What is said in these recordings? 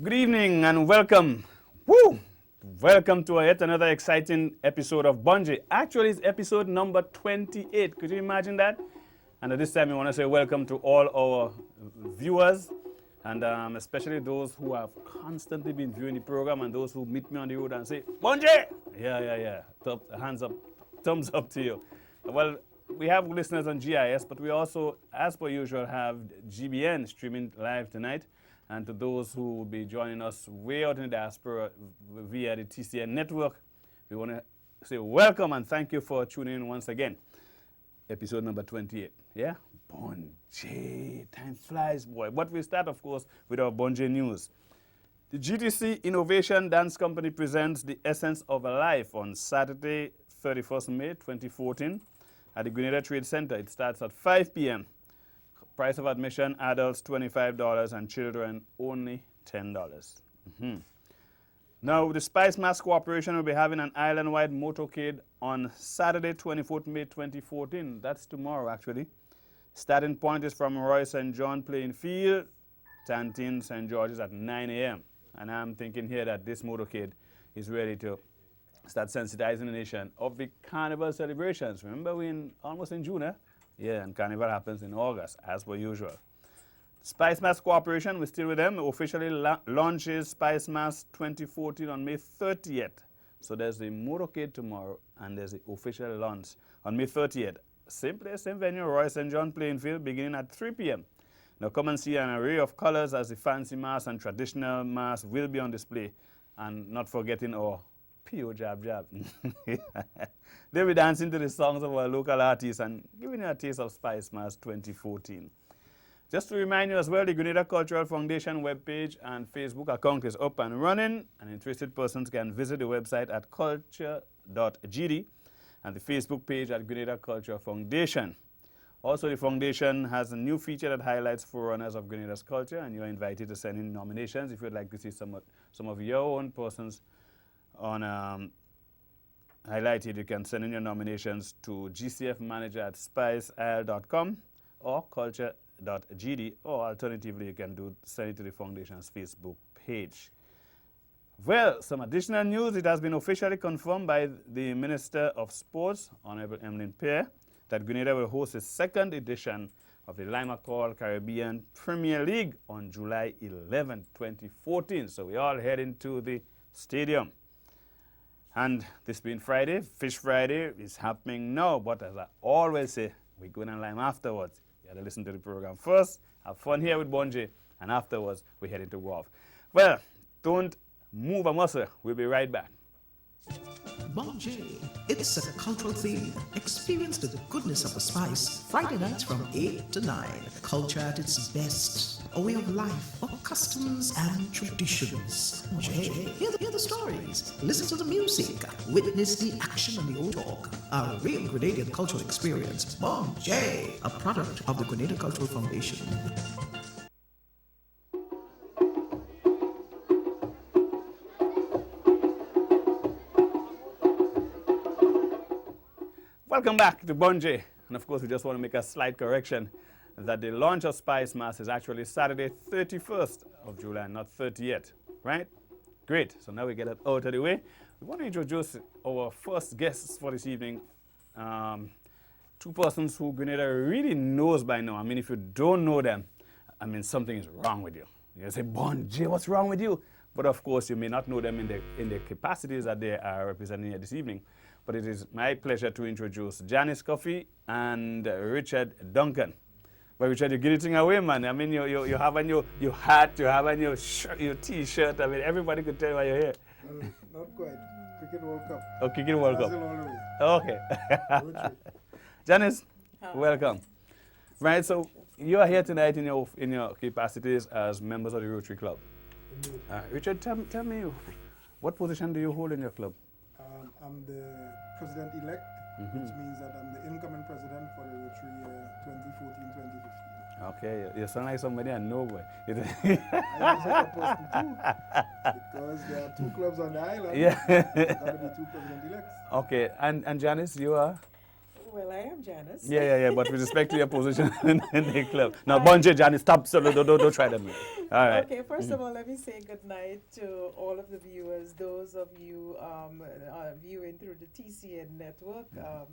Good evening and welcome. Woo! Welcome to yet another exciting episode of Bungee. Actually, it's episode number 28. Could you imagine that? And at this time, we want to say welcome to all our viewers and especially those who have constantly been viewing the program and those who meet me on the road and say, Bungee! Yeah. Hands up, thumbs up to you. Well, we have listeners on GIS, but we also, as per usual, have GBN streaming live tonight. And to those who will be joining us way out in the diaspora via the TCN network, we want to say welcome and thank you for tuning in once again. Episode number 28. Yeah? Bungee. Time flies, boy. But we start, of course, with our Bungee news. The GTC Innovation Dance Company presents The Essence of a Life on Saturday, 31st May 2014 at the Grenada Trade Center. It starts at 5 p.m. Price of admission, adults $25 and children only $10. Now, the Spice Mass Corporation will be having an island-wide motorcade on Saturday, 24th May 2014. That's tomorrow, actually. Starting point is from Roy St. John playing field, Tantine St. George's at 9 a.m. And I'm thinking here that this motorcade is ready to start sensitizing the nation of the carnival celebrations. Remember, we're almost in June, eh? Yeah, and Carnival happens in August, as per usual. Spice Mass Corporation, we're still with them, officially launches Spice Mass 2014 on May 30th. So there's the motorcade tomorrow, and there's the official launch on May 30th. Same place, same venue, Roy St. John playing field, beginning at 3 p.m. Now come and see an array of colors as the fancy mass and traditional mass will be on display. And not forgetting our P.O. Jab Jab. They'll be dancing to the songs of our local artists and giving you a taste of Spice Mass 2014. Just to remind you as well, the Grenada Cultural Foundation webpage and Facebook account is up and running, and interested persons can visit the website at culture.gd and the Facebook page at Grenada Cultural Foundation. Also, the foundation has a new feature that highlights forerunners of Grenada's culture, and you're invited to send in nominations if you'd like to see some of your own persons on highlighted. You can send in your nominations to gcfmanager@spiceisle.com or culture.gd, or alternatively you can send it to the foundation's Facebook page. Well, some additional news. It has been officially confirmed by the Minister of Sports, Honorable Emlyn Pear, that Grenada will host the second edition of the Limacol Caribbean Premier League on July 11, 2014. So we all head into the stadium. And this being Friday, Fish Friday is happening now. But as I always say, we're going to Lime afterwards. You got to listen to the program first, have fun here with Bungee, and afterwards we head into Wharf. Well, don't move a muscle. We'll be right back. Bungee, it's a cultural theme. Experience the goodness of the spice. Friday nights from 8 to 9. Culture at its best. A way of life, of customs and traditions. Bungee, hear the stories. Listen to the music. Witness the action and the old talk. A real Grenadian cultural experience. Bungee, a product of the Grenada Cultural Foundation. Welcome back to Bungee. And of course, we just want to make a slight correction that the launch of Spice Mass is actually Saturday, 31st of July, not 30th, right? Great. So now we get it out of the way. We want to introduce our first guests for this evening. Two persons who Grenada really knows by now. I mean, if you don't know them, I mean, something is wrong with you. You say, Bungee, what's wrong with you? But of course, you may not know them in the capacities that they are representing here this evening. But it is my pleasure to introduce Janice Coffey and Richard Duncan. Well, Richard, you're getting away, man. I mean, you have on your hat, you have on your shirt, your T-shirt. I mean, everybody could tell why you're here. Not quite. Cricket World Cup. Oh, Cricket World Cup. Okay. Janice, welcome. Right, so you are here tonight in your capacities as members of the Rotary Club. Richard, tell me, what position do you hold in your club? I'm the president-elect, which means that I'm the incoming president for the Rotary 2014-2015. Okay, you sound like somebody I know, boy. I am a person too, because there are two clubs on the island. Yeah. There got to be two president-elects. Okay, and Janice, you are? Well, I am Janice. Yeah, but with respect to your position in the club. Now, Bonje, Janice, stop, so don't try that. All right. Okay, first of all, let me say good night to all of the viewers, those of you viewing through the TCN network,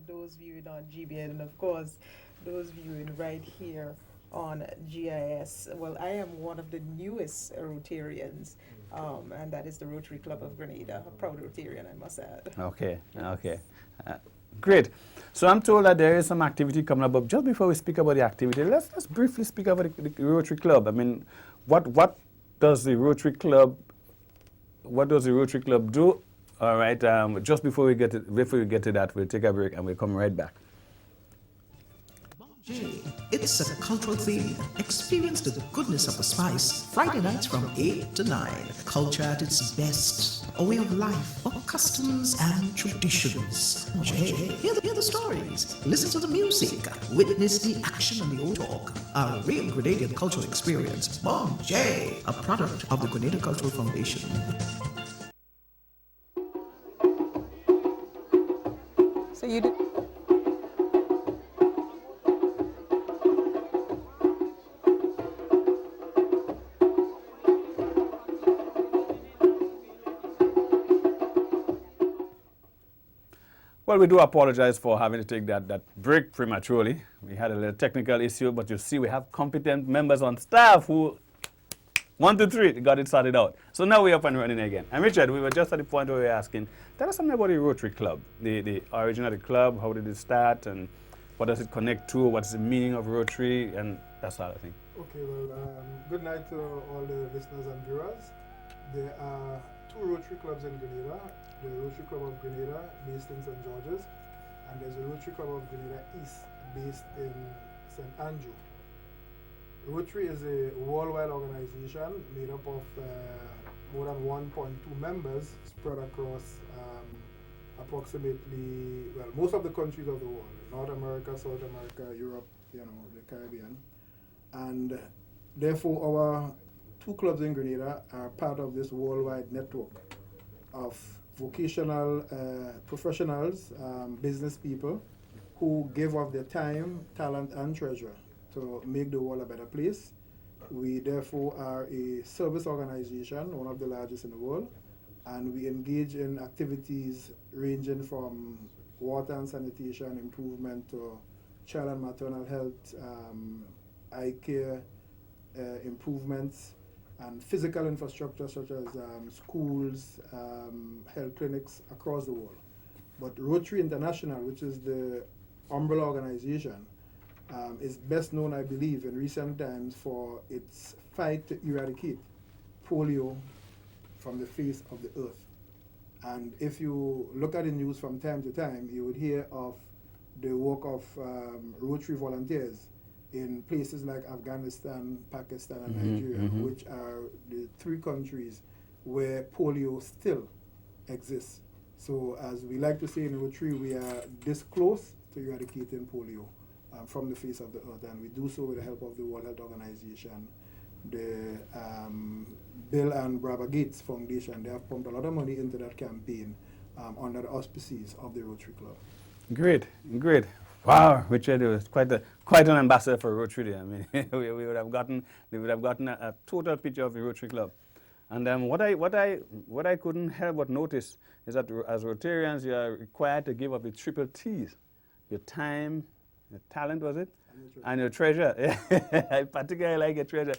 those viewing on GBN, and of course, those viewing right here on GIS. Well, I am one of the newest Rotarians, and that is the Rotary Club of Grenada, a proud Rotarian, I must add. Okay. Great. So I'm told that there is some activity coming up, but just before we speak about the activity, let's briefly speak about the Rotary Club. I mean, what does the Rotary Club do? All right. Just before we get to that, we'll take a break and we'll come right back. It's a cultural thing. Experience the goodness of the spice. Friday nights from 8 to 9. Culture at its best. A way of life, of customs and traditions. Hear the stories. Listen to the music. Witness the action and the old talk. A real Grenadian cultural experience. Bon J, a product of the Grenada Cultural Foundation. So you did. Well, we do apologize for having to take that break prematurely. We had a little technical issue, but you see we have competent members on staff who, 1, 2, 3, got it sorted out. So now we're up and running again. And Richard, we were just at the point where we were asking, tell us something about the Rotary Club, the origin of the club, how did it start, and what does it connect to, what's the meaning of Rotary, and that sort of thing. Okay, well, good night to all the listeners and viewers. There are 2 Rotary clubs in Grenada. The Rotary Club of Grenada, based in St. George's, and there's a Rotary Club of Grenada East, based in St. Andrew. Rotary is a worldwide organization made up of more than 1.2 members spread across approximately, well, most of the countries of the world, North America, South America, Europe, the Caribbean. And therefore, our 2 clubs in Grenada are part of this worldwide network of vocational professionals, business people who give of their time, talent, and treasure to make the world a better place. We therefore are a service organization, one of the largest in the world, and we engage in activities ranging from water and sanitation improvement to child and maternal health, eye care improvements, and physical infrastructure such as schools, health clinics across the world. But Rotary International, which is the umbrella organization, is best known, I believe, in recent times for its fight to eradicate polio from the face of the earth. And if you look at the news from time to time, you would hear of the work of Rotary volunteers in places like Afghanistan, Pakistan, and Nigeria, which are the 3 countries where polio still exists. So as we like to say in Rotary, we are this close to eradicating polio from the face of the earth, and we do so with the help of the World Health Organization, the Bill and Barbara Gates Foundation. They have pumped a lot of money into that campaign under the auspices of the Rotary Club. Great. Wow, Richard was quite an ambassador for Rotary. I mean, they would have gotten a total picture of the Rotary Club. And what I couldn't help but notice is that as Rotarians, you are required to give up the 3 T's: your time, your talent, was it, and your treasure. I particularly like your treasure.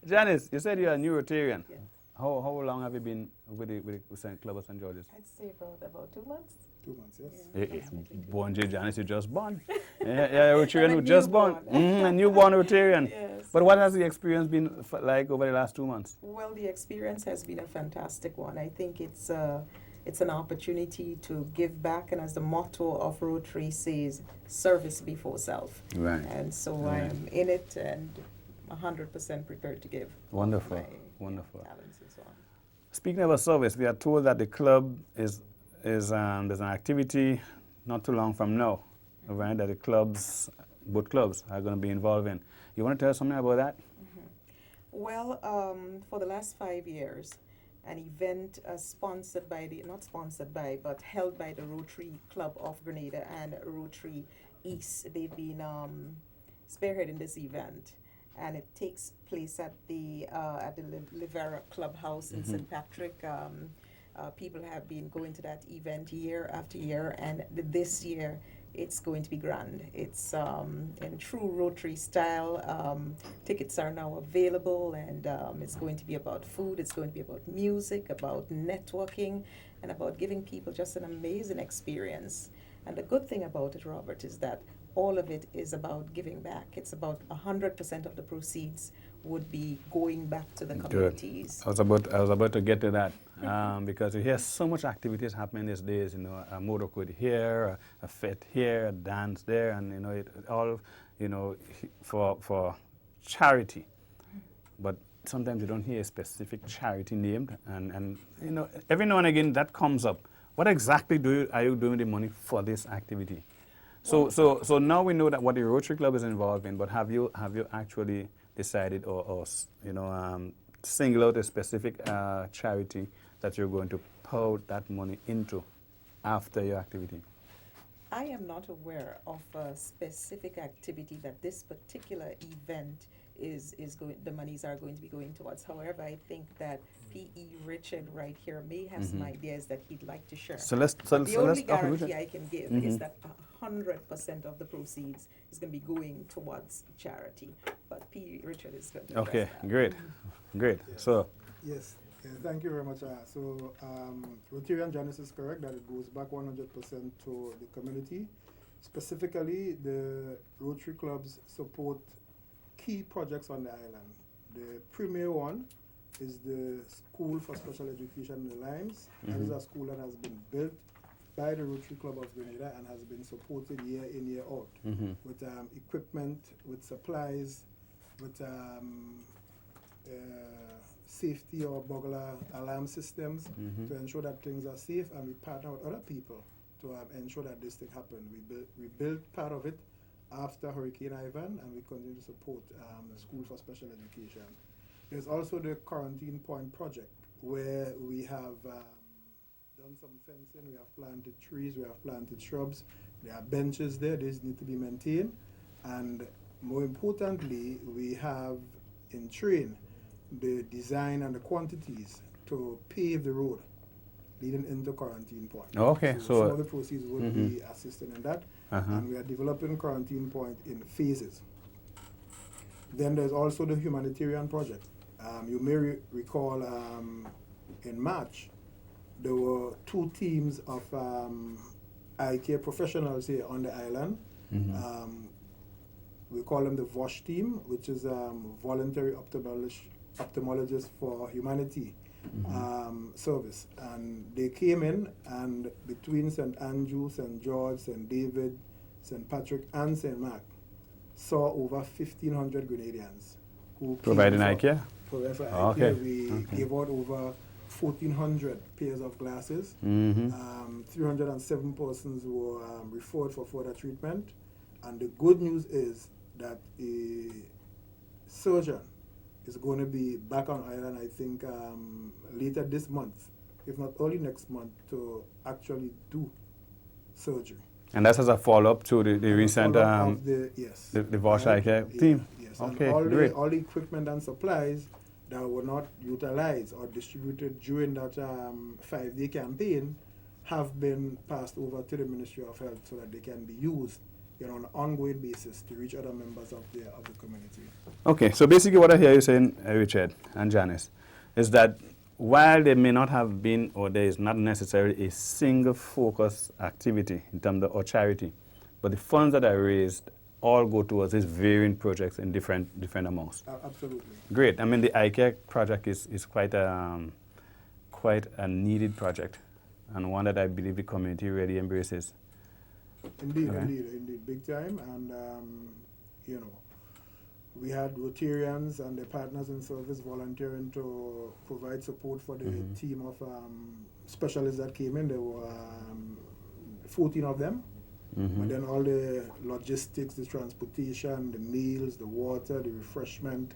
Janice, you said you're a new Rotarian. Yes. How long have you been with the Club of St. George's? I'd say about 2 months. 2 months, yes. Yeah. Born Janice, you just born. Yeah, Rotarian who just born. newborn. A newborn Rotarian. Yes. But what has the experience been like over the last 2 months? Well, the experience has been a fantastic one. I think it's an opportunity to give back, and as the motto of Rotary says, service before self. Right. And so I am in it and 100% prepared to give. Wonderful. My talents and so on. Speaking of a service, we are told that the club is there's an activity not too long from now, right, that both clubs are going to be involved in. You want to tell us something about that? Well, for the last 5 years, an event sponsored by not sponsored by, but held by the Rotary Club of Grenada and Rotary East. They've been spearheading this event, and it takes place at the Livera Clubhouse in St. Patrick. People have been going to that event year after year, and this year it's going to be grand. It's in true Rotary style. Tickets are now available, and it's going to be about food, it's going to be about music, about networking, and about giving people just an amazing experience. And the good thing about it, Robert, is that all of it is about giving back. It's about 100% of the proceeds would be going back to the communities. I was about to get to that because you hear so much activities happening these days. You know, a motor could here, a fete here, a dance there, and you know it all, you know, for charity. But sometimes you don't hear a specific charity named, and you know every now and again that comes up. What exactly are you doing the money for this activity? So now we know that what the Rotary Club is involved in, but have you actually decided or you know single out a specific charity that you're going to pour that money into after your activity? I am not aware of a specific activity that this particular event is going. The monies are going to be going towards. However, I think that P.E. Richard right here may have some ideas that he'd like to share. The only guarantee I can give is that 100% of the proceeds is going to be going towards charity. But P.E. Richard is going to okay, that. great. Yes. So Yes, thank you very much. Rotarian Janice is correct that it goes back 100% to the community. Specifically, the Rotary clubs support key projects on the island. The premier one is the School for Special Education in the Limes. That is a school that has been built by the Rotary Club of Grenada and has been supported year in, year out with equipment, with supplies, with safety or burglar alarm systems to ensure that things are safe, and we partner with other people to ensure that this thing happens. We built part of it after Hurricane Ivan, and we continue to support the School for Special Education. There's also the Quarantine Point project, where we have done some fencing, we have planted trees, we have planted shrubs. There are benches there, these need to be maintained. And more importantly, we have in train the design and the quantities to pave the road leading into Quarantine Point. Okay, so some of the proceeds will be assisted in that. And we are developing Quarantine Point in phases. Then there's also the humanitarian project. You may recall in March, there were 2 teams of eye care professionals here on the island. We call them the VOSH team, which is Voluntary Ophthalmologists for Humanity service. And they came in, and between St. Andrew, St. George, St. David, St. Patrick, and St. Mark, saw over 1,500 Grenadians who providing eye care? Okay. We gave out over 1,400 pairs of glasses. 307 persons were referred for further treatment. And the good news is that a surgeon is going to be back on island, I think, later this month, if not early next month, to actually do surgery. And that's as a follow-up to the recent the VOSH eye care team? Yes. Okay, and great. all the equipment and supplies that were not utilized or distributed during that 5-day campaign have been passed over to the Ministry of Health so that they can be used on an ongoing basis to reach other members of the community. Okay, so basically what I hear you saying, Richard and Janice, is that while there may not have been, or there is not necessarily a single focus activity in terms of or charity, but the funds that are raised all go towards these varying projects in different amounts. Absolutely. Great. I mean, the eye care project is quite a needed project, and one that I believe the community really embraces. Indeed, big time. And we had Rotarians and their partners in service volunteering to provide support for the team of specialists that came in. There were 14 of them. But then all the logistics, the transportation, the meals, the water, the refreshment,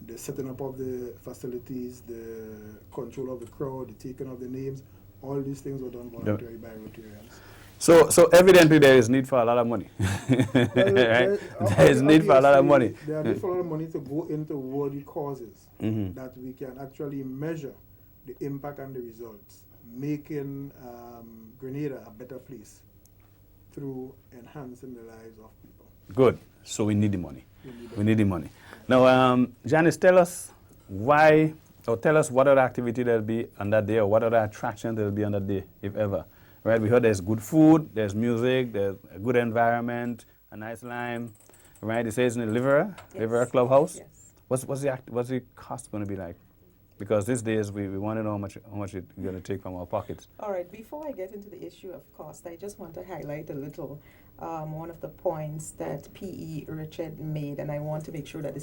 the setting up of the facilities, the control of the crowd, the taking of the names, all these things were done voluntarily by Rotarians. So evidently there is need for a lot of money. Well, Right? There is need for a lot of money. There is need for a lot of money to go into worthy causes Mhm. that we can actually measure the impact and the results, making Grenada a better place through enhancing the lives of people. Good. So we need the money. We We need the money. Now, Janice, tell us why, or tell us what other activity there'll be on that day, or what other attraction there'll be on that day, if ever. Right? We heard there's good food, there's music, there's a good environment, a nice lime. Right? It says in the Liverer Clubhouse. Yes. What's the cost going to be like? Because these days we want to know how much it's going to take from our pockets. All right, before I get into the issue of cost, I just want to highlight a little one of the points that P.E. Richard made, and I want to make sure that the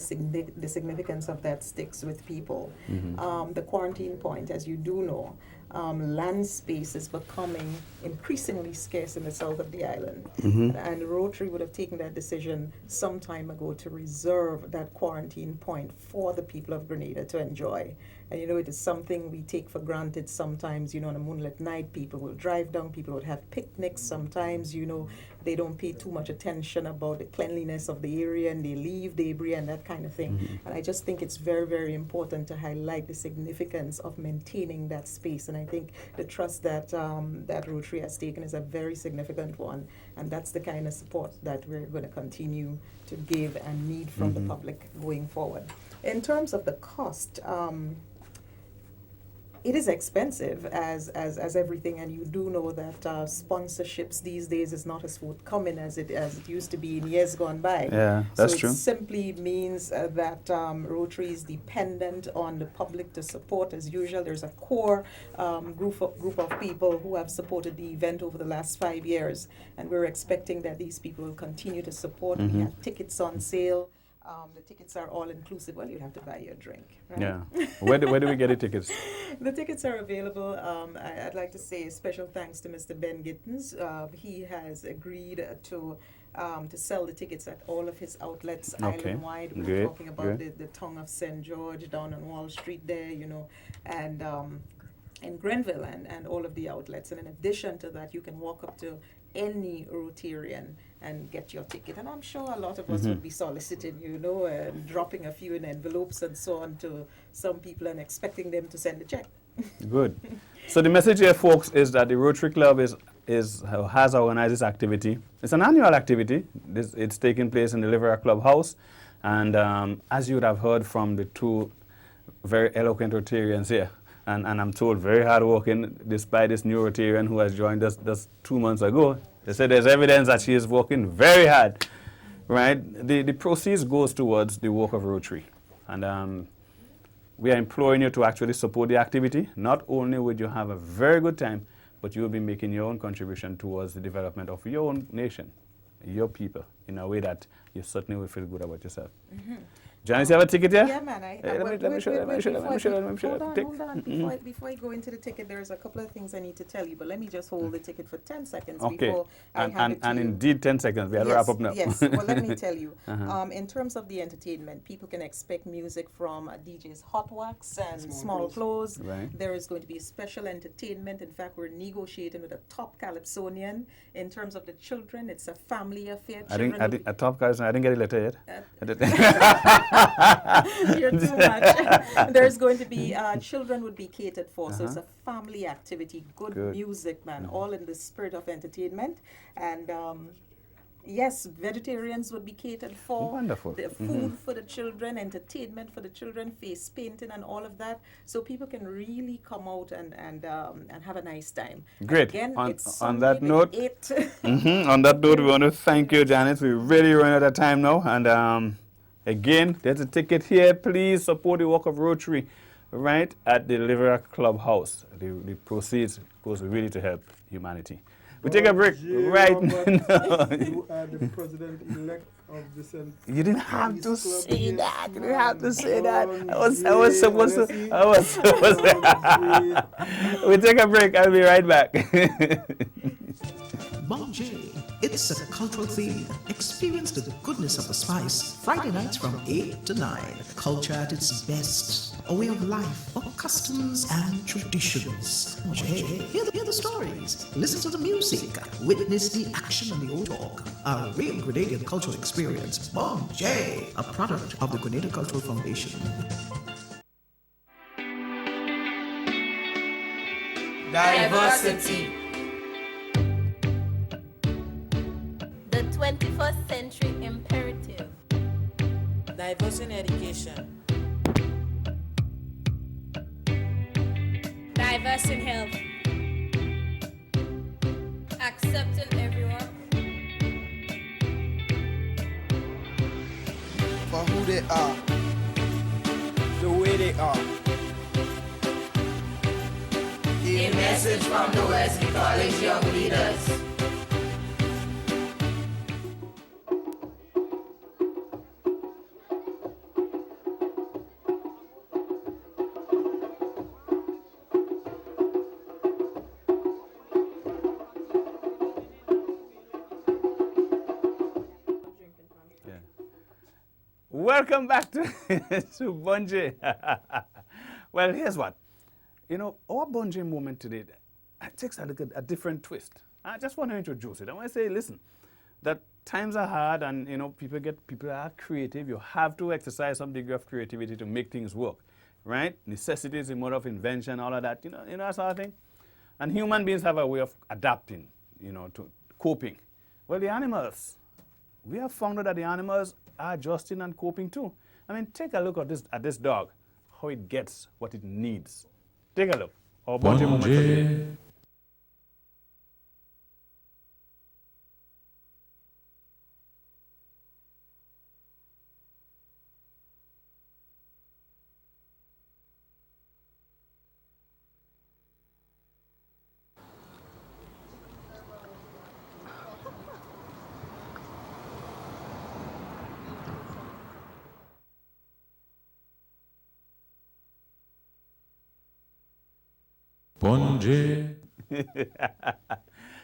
significance of that sticks with people. The quarantine point, as you do know, land space is becoming increasingly scarce in the south of the island. And Rotary would have taken that decision some time ago to reserve that quarantine point for the people of Grenada to enjoy. And you know, it is something we take for granted sometimes. You know, on a moonlit night, people will drive down, people would have picnics. Sometimes, you know, they don't pay too much attention about the cleanliness of the area, and they leave debris and that kind of thing. And I just think it's very, very important to highlight the significance of maintaining that space. And I think the trust that that Rotary has taken is a very significant one. And that's the kind of support that we're going to continue to give and need from the public going forward. In terms of the cost, it is expensive as everything, and you do know that sponsorships these days is not as forthcoming as it used to be in years gone by. Yeah, that's so true. it simply means that Rotary is dependent on the public to support as usual. There's a core group of people who have supported the event over the last 5 years, and we're expecting that these people will continue to support. We have tickets on sale. The tickets are all inclusive. Well, you have to buy your drink, right? Yeah. Where do we get the tickets? The tickets are available. I'd like to say a special thanks to Mr. Ben Gittens. He has agreed to sell the tickets at all of his outlets island-wide. We're Good. talking about the tongue of St. George down on Wall Street there, you know, and in Grenville and all of the outlets. And in addition to that, you can walk up to any Rotarian and get your ticket. And I'm sure a lot of us would be soliciting, you know, and dropping a few in envelopes and so on to some people and expecting them to send a check. Good. So the message here, folks, is that the Rotary Club has organized this activity. It's an annual activity. It's taking place in the Liverer Clubhouse. And as you would have heard from the two very eloquent Rotarians here, and I'm told very hardworking, despite this new Rotarian who has joined us just 2 months ago. They said there's evidence that she is working very hard, right? The proceeds goes towards the work of Rotary. And we are imploring you to actually support the activity. Not only would you have a very good time, but you will be making your own contribution towards the development of your own nation, your people, in a way that you certainly will feel good about yourself. Janice, you have a ticket here? Yeah, man. Let me show you. Hold on. Before I go into the ticket, there's a couple of things I need to tell you, but let me just hold the ticket for 10 seconds before I hand it to and you. indeed 10 seconds. We have to wrap up now. Yes, well, let me tell you. In terms of the entertainment, people can expect music from DJs Hot Wax and Small Clothes. Right. There is going to be special entertainment. In fact, we're negotiating with a top Calypsonian. In terms of the children, it's a family affair. I didn't top guys. I didn't get a letter yet. You're too much. There's going to be children would be catered for, so it's a family activity. Good music, man, all in the spirit of entertainment. And yes, vegetarians would be catered for. Wonderful. The food for the children, entertainment for the children, face painting and all of that. So people can really come out and have a nice time. Great. Again, it's on that note, the on that note, we want to thank you, Janice. We really run out of time now. And again, there's a ticket here. Please support the work of Rotary right at the Liverer Clubhouse. The proceeds goes really to help humanity. We take a break right now. You are the president-elect of the St. You didn't have to say that. You didn't have to say that. Oh, I was supposed to. We take a break. I'll be right back. Bonjay It's a cultural theme. Experience the goodness of the spice. Friday nights from 8 to 9. Culture at its best. A way of life, of customs and traditions. Hey, hear the stories. Listen to the music. Witness the action and the old talk. A real Grenadian cultural experience. Bon J, a product of the Grenada Cultural Foundation. Diversity. The 21st century imperative. Diverse in education. Diverse in health. Accepting everyone. For who they are, the way they are. A message from the Wesley College Young Leaders. Welcome back to, to Bunji. Well, here's what. You know, our Bunji moment today takes a different twist. I just want to introduce it. I want to say, listen, that times are hard and, you know, people are creative. You have to exercise some degree of creativity to make things work, right? Necessity is the mother of invention, all of that, you know that sort of thing. And human beings have a way of adapting, you know, to coping. Well, the animals, we have found out that the animals are adjusting and coping too. I mean, take a look at this dog, how it gets what it needs. Take a look. Our Bunji moment for today. Bunji.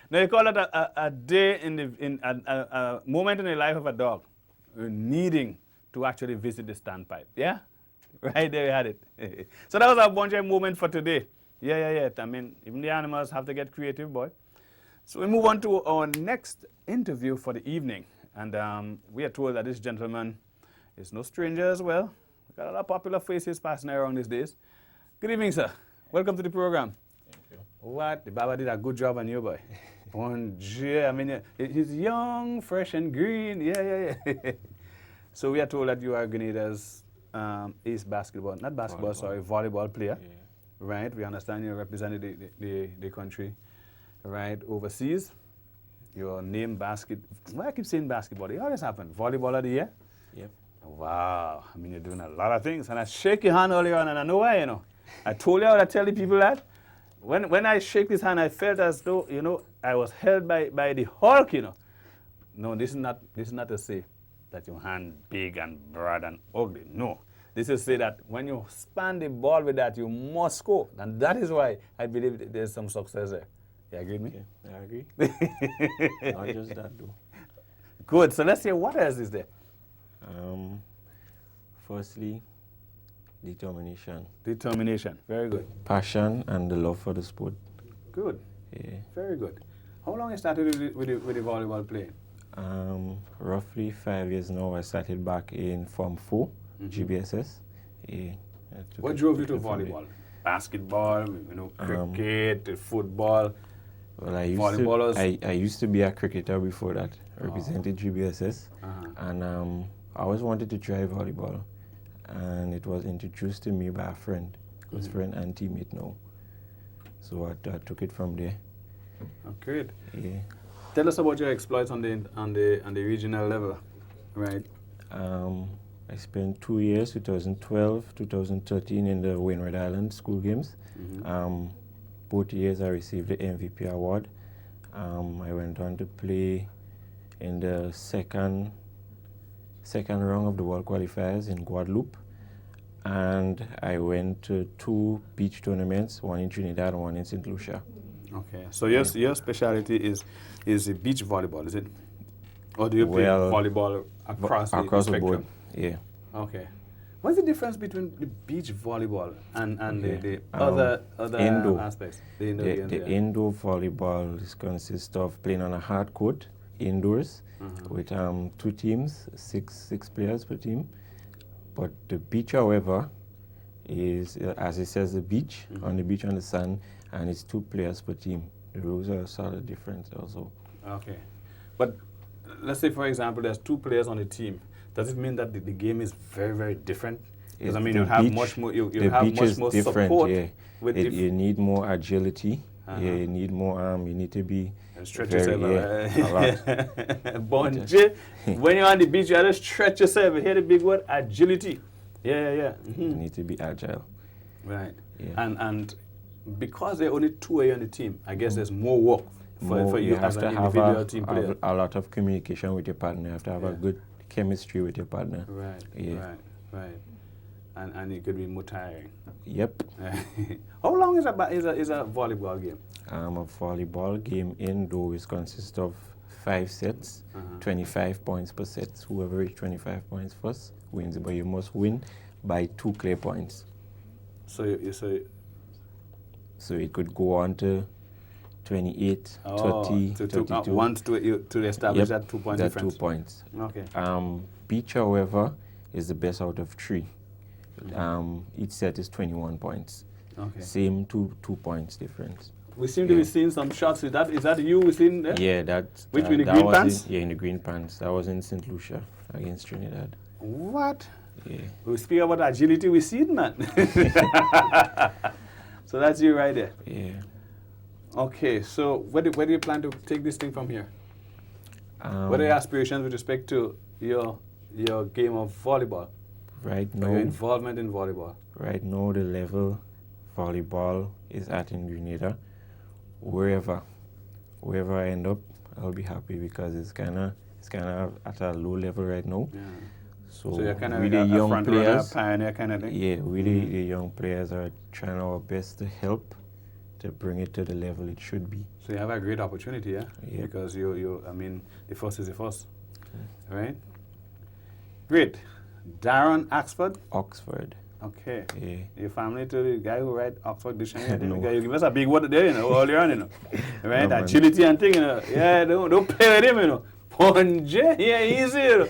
Now you call it a day a moment in the life of a dog needing to actually visit the standpipe. Yeah? Right there you had it. So that was our Bunji moment for today. Yeah. I mean, even the animals have to get creative, boy. So we move on to our next interview for the evening. And we are told that this gentleman is no stranger as well. Got a lot of popular faces passing around these days. Good evening, sir. Welcome to the program. Thank you. What? The Baba did a good job on you, boy. Bonjour. I mean, he's young, fresh, and green. Yeah. So we are told that you are Grenada's ace basketball, not basketball, sorry, volleyball player. Yeah. Right? We understand you represented the country, right, overseas. Your name why I keep saying basketball? How does happen? Volleyball of the year? Yep. Wow. I mean, you're doing a lot of things. And I shake your hand earlier on, and I know why, you know. I told you, I would tell the people that. When I shake his hand, I felt as though, you know, I was held by the Hulk, you know. No, this is not to say that your hand big and broad and ugly. No. This is to say that when you span the ball with that, you must score. And that is why I believe there's some success there. You agree with me? Yeah, I agree. Not just that, though. Good. So let's hear what else is there. Firstly, determination. Determination. Very good. Passion and the love for the sport. Good. Yeah. Very good. How long you started with the volleyball play? Roughly 5 years now. I started back in Form 4, GBSS. Yeah. What drove you to volleyball? Basketball, you know, cricket, football. Well, I used to be a cricketer before that. Represented GBSS, and I always wanted to try volleyball, and it was introduced to me by a friend, close friend and teammate now. So I took it from there. Oh, great. Yeah. Tell us about your exploits on the regional level, right? I spent 2 years, 2012, 2013, in the Wainwright Island School Games. Both years I received the MVP award. I went on to play in the second round of the World Qualifiers in Guadeloupe. And I went to 2 beach tournaments, one in Trinidad and one in St. Lucia. Okay. So your specialty is beach volleyball, is it? Or do you play volleyball across the spectrum? board? Yeah. Okay. What's the difference between the beach volleyball and the other indoor aspects? The indoor games, the indoor volleyball consists of playing on a hard court indoors with 2 teams, six players per team. But the beach, however, is as it says, the beach on the beach on the sand, and it's 2 players per team. The rules are sort of different also. Okay. But let's say, for example, there's 2 players on the team. Does it mean that the game is very, very different? Because I mean, you have much more. You have much more support. Yeah. You need more agility. Yeah, you need more arm. You need to be stretch yourself a lot. Bonje, when you're on the beach, you have to stretch yourself. You hear the big word, agility. Yeah. You need to be agile. Right. Yeah. And because there are only 2 of you on the team, I guess there's more work for you as an individual team player. Have a lot of communication with your partner. You have to have a good chemistry with your partner. Right. Yeah. Right. And it could be more tiring. Yep. How long is a volleyball game? A volleyball game indoors consists of 5 sets, 25 points per set. Whoever reaches 25 points first wins, but you must win by 2 clear points. So it could go on to 28, 30, 32. Once to establish that 2 point difference. 2 points. Okay. Beach, however, is the best out of 3. Each set is 21 points. Okay. Same 2 points difference. We seem to be seeing some shots. Is that you we seen there? Yeah, that. Which in the green pants? In the green pants. That was in St. Lucia against Trinidad. What? Yeah. We speak about agility, we see it, man. So that's you right there. Yeah. Okay, so where do you plan to take this thing from here? What are your aspirations with respect to your game of volleyball? Right now, your involvement in volleyball. Right now, the level volleyball is at in Grenada. Wherever I end up, I'll be happy because it's kind of at a low level right now. Yeah. So you're kind of we the young front players, runner, pioneer kind of thing. Yeah, we the young players are trying our best to help to bring it to the level it should be. So you have a great opportunity, yeah? Yeah. Because I mean, the first is the first, right? Great. Darren Oxford? Oxford. Okay. Yeah. Your family to the guy who write Oxford Dictionary? No. You give us a big word there, earlier on, Right? No, agility and thing, Yeah, don't play with him, Ponje, yeah, easy,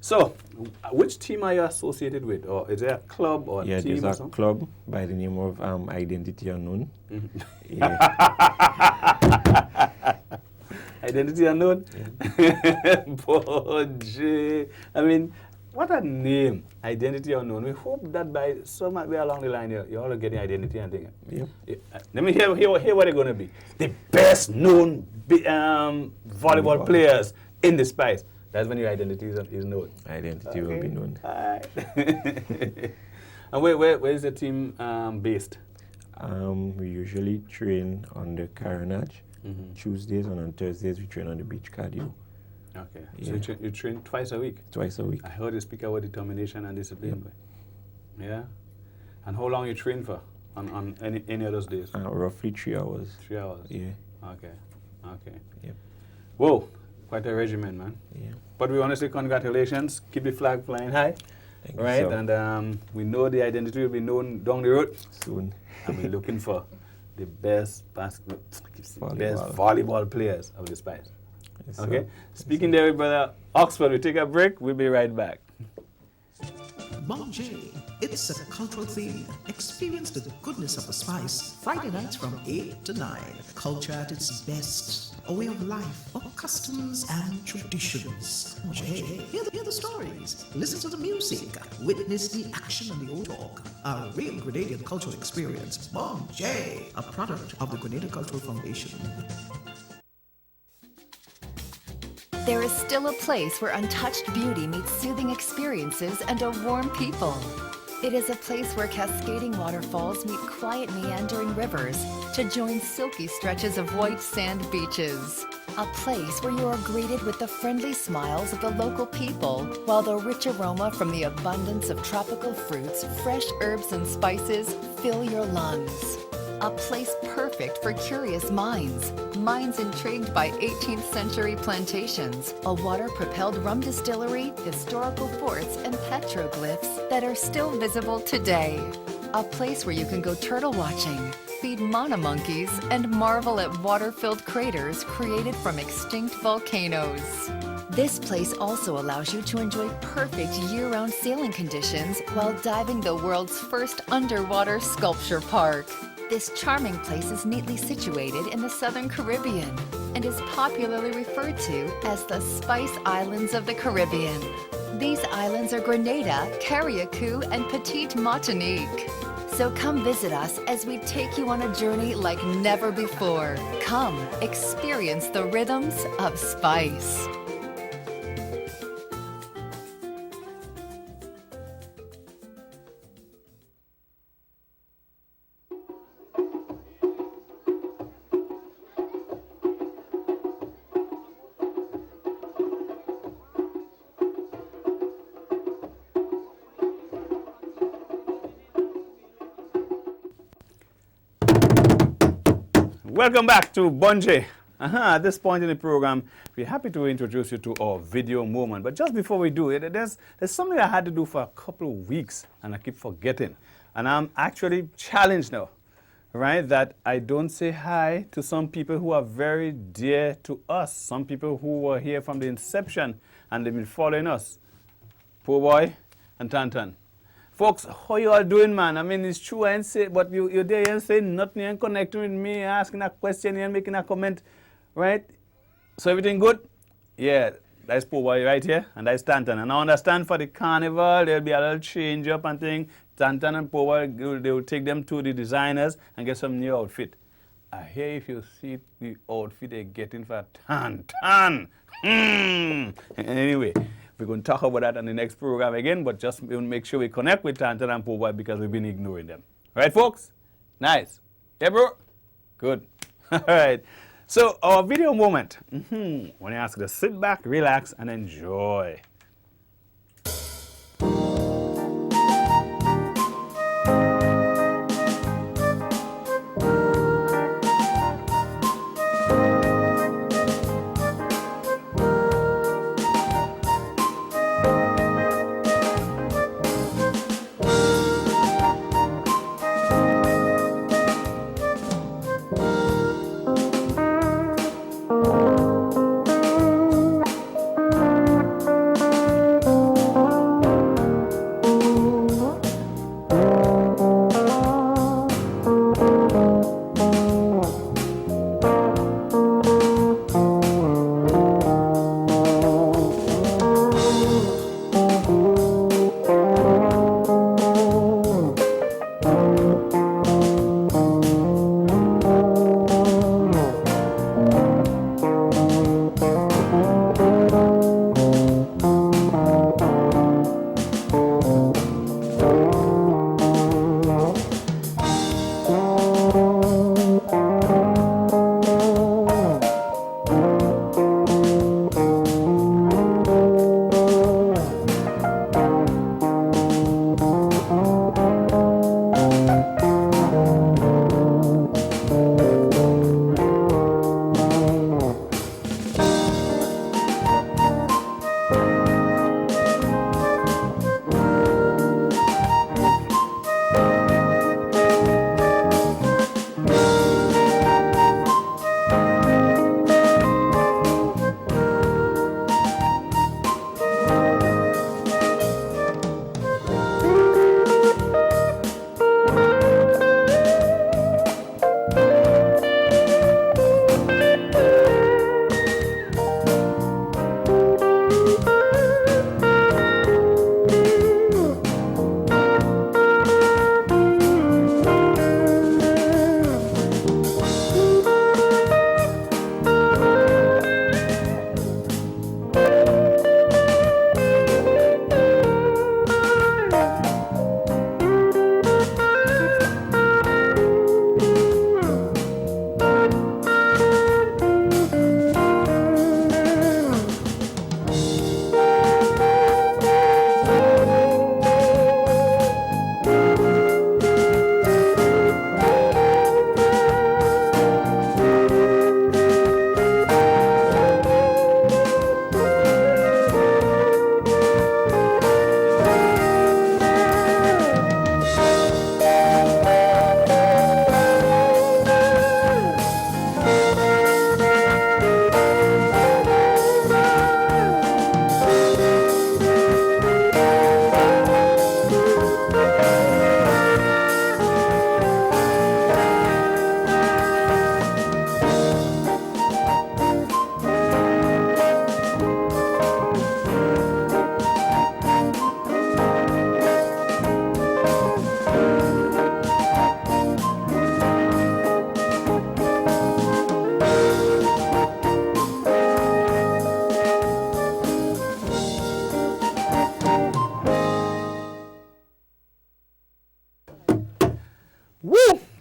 So, which team are you associated with? Or is there a club or a team? There's a club by the name of Identity Unknown. Identity Unknown? Yeah. Boje. I mean, what a name, Identity Unknown. We hope that by some way along the line, you're all getting identity and things. Yep. Let me hear what they're going to be. The best known volleyball players in the Spice. That's when your identity is known. Identity will be known. And where is the team based? We usually train on the Carenage. Tuesdays, and on Thursdays we train on the beach cardio. Okay. Yeah. So you train twice a week? Twice a week. I heard you speak about determination and discipline. Yep. Yeah? And how long you train for on any of those days? Roughly 3 hours. 3 hours? Yeah. Okay. Yep. Whoa, quite a regimen, man. Yeah. But we want to say congratulations. Keep the flag flying high. Thank right? you, sir. And we know the identity will be known down the road. Soon. And we're looking for the best volleyball players of the Spice. Yes, Okay? sir. Speaking there with Brother Oxford, we take a break. We'll be right back. Bonje, it's a cultural theme. Experience the goodness of the Spice. Friday nights from 8 to 9. Culture at its best. A way of life, of customs and traditions. Bonje, hear the stories. Listen to the music. Witness the action and the old talk. A real Grenadian cultural experience. Bonje, a product of the Grenada Cultural Foundation. There is still a place where untouched beauty meets soothing experiences and a warm people. It is a place where cascading waterfalls meet quiet meandering rivers to join silky stretches of white sand beaches. A place where you are greeted with the friendly smiles of the local people, while the rich aroma from the abundance of tropical fruits, fresh herbs and spices fill your lungs. A place perfect for curious minds. Minds intrigued by 18th century plantations, a water-propelled rum distillery, historical forts, and petroglyphs that are still visible today. A place where you can go turtle watching, feed mana monkeys, and marvel at water-filled craters created from extinct volcanoes. This place also allows you to enjoy perfect year-round sailing conditions while diving the world's first underwater sculpture park. This charming place is neatly situated in the Southern Caribbean and is popularly referred to as the Spice Islands of the Caribbean. These islands are Grenada, Carriacou, and Petite Martinique. So come visit us as we take you on a journey like never before. Come, experience the rhythms of spice. Welcome back to Bunji. At this point in the program, we're happy to introduce you to our video moment. But just before we do it, there's something I had to do for a couple of weeks, and I keep forgetting. And I'm actually challenged now, right, that I don't say hi to some people who are very dear to us, some people who were here from the inception, and they've been following us. Poor Boy and Tantan. Folks, how you all doing, man? I mean, it's true, I ain't say, but you're there and saying nothing and connecting with me, asking a question and making a comment, right? So everything good? Yeah, that's Poor Boy right here, and that's Tantan. And I understand for the carnival, there'll be a little change up and thing. Tantan and Poor Boy, they will take them to the designers and get some new outfit. I hear if you see the outfit they're getting for Tantan. Anyway. We're going to talk about that on the next program again, but just make sure we connect with Tantan and Poor Boy because we've been ignoring them. Right, folks? Nice. Yeah, bro? Good. All right. So, our video moment. When I ask you to sit back, relax, and enjoy.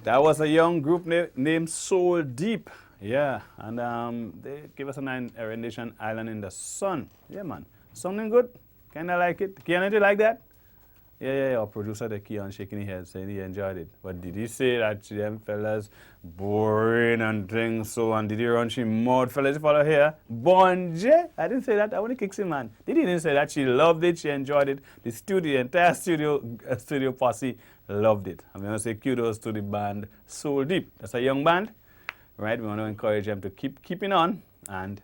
That was a young group named Soul Deep. Yeah, and they gave us a rendition, Island in the Sun. Yeah, man. Something good. Kind of like it. Keon, did you like that? Yeah. Our producer, the Keon, shaking his head, saying he enjoyed it. But did he say that them fellas boring and things so, and did he run she mouth, fellas, follow here? Bonje? I didn't say that. I want to kick him, man. Did he didn't say that? She loved it. She enjoyed it. The entire studio posse loved it. I'm going to say kudos to the band Soul Deep. That's a young band, right? We want to encourage them to keeping on, and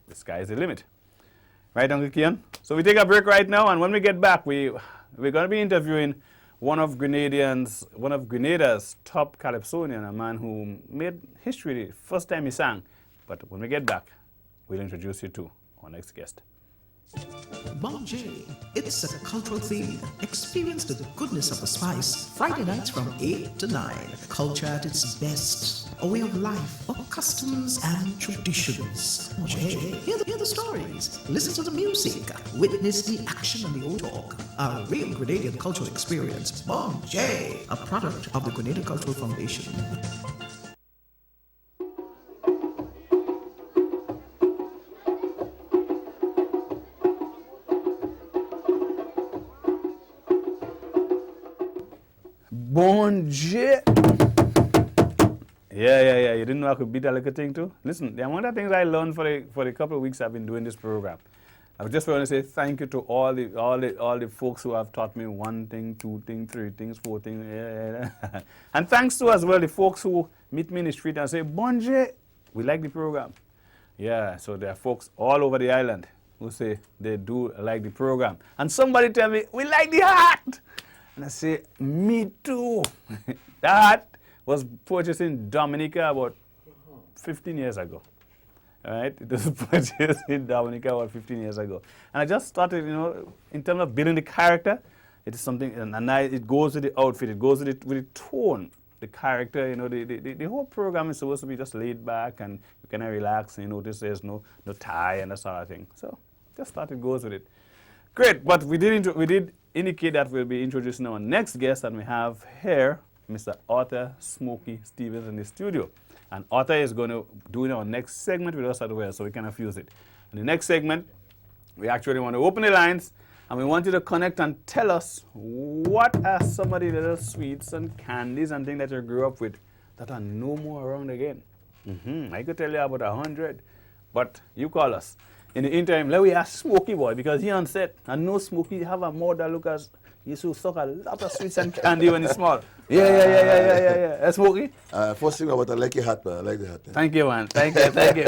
the sky is the limit. Right, Uncle Keon? So we take a break right now, and when we get back, we're going to be interviewing one of Grenada's top calypsonian, a man who made history the first time he sang. But when we get back, we'll introduce you to our next guest. Bonje, it's a cultural theme. Experience the goodness of the spice. Friday nights from 8 to 9. Culture at its best. A way of life, of customs and traditions. Bonje, hear the stories. Listen to the music. Witness the action and the old talk. A real Grenadian cultural experience. Bonje, a product of the Grenadian Cultural Foundation. Bonje. Yeah. You didn't know I could beat that little thing too? Listen, the amount of things I learned for the couple of weeks I've been doing this program. I just want to say thank you to all the folks who have taught me 1 thing, 2 things, 3 things, 4 things. Yeah. And thanks to as well the folks who meet me in the street and say, Bonje, we like the program. Yeah, so there are folks all over the island who say they do like the program. And somebody tell me, we like the hat. And I say, me too. That was purchased in Dominica about 15 years ago. All right? It was purchased in Dominica about 15 years ago. And I just started, in terms of building the character, it is something, and it goes with the outfit, it goes with the tone, the character, the whole program is supposed to be just laid back and you can relax and you notice there's no tie and that sort of thing. So just thought it goes with it. Great, but we did indicate that we'll be introducing our next guest, and we have here Mr. Arthur Smokey Stevens in the studio. And Arthur is going to do our next segment with us as well, so we can fuse it. In the next segment, we actually want to open the lines, and we want you to connect and tell us what are some of the little sweets and candies and things that you grew up with that are no more around again. I could tell you about 100, but you call us. In the interim, let me ask Smokey boy, because he on set, and no Smokey have a mouth that look as he used to suck a lot of sweets and candy when he's small. Yeah. Smokey? First thing about I like your hat, man. I like the hat. Man. Thank you, man. Thank you.